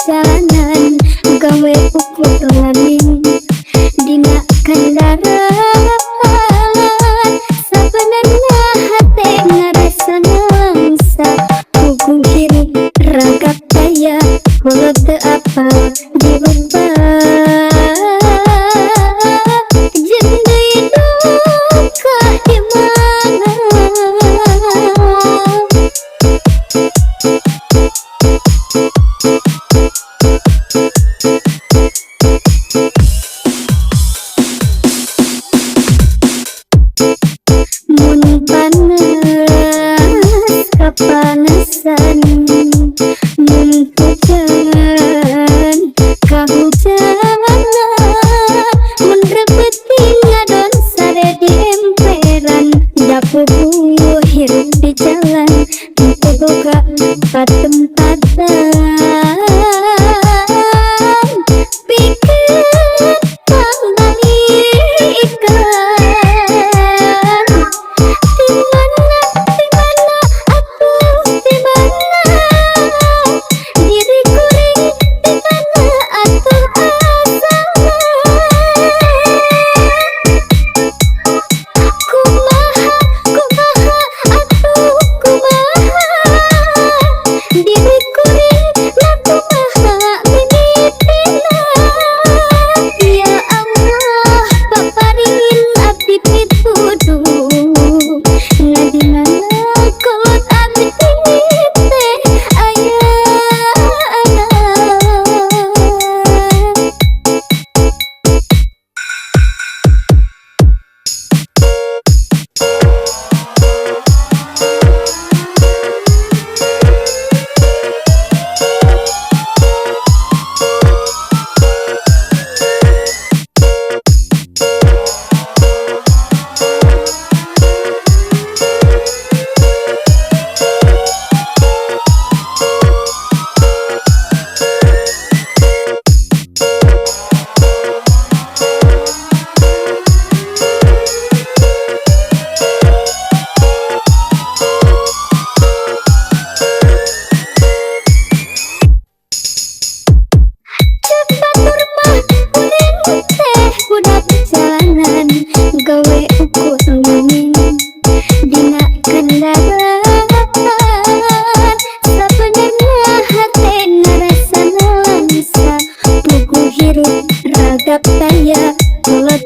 Jalanan gawe ukur lamin dina kendaraan sabenerna hate ngarasa nangsa hukum kiri ragap daya mulut teu apa dibeban jeung deui duka di mana. Mun panas kapanasan, mun hujan kahujanan, mun repeti ngadon sare di emperan, dapu buyuh hirup di jalan, teu boga patempatan. Gawe ukur lamin dina kendaraan sabenerna hate ngarasa nangsa puguh hirup ragap daya mulut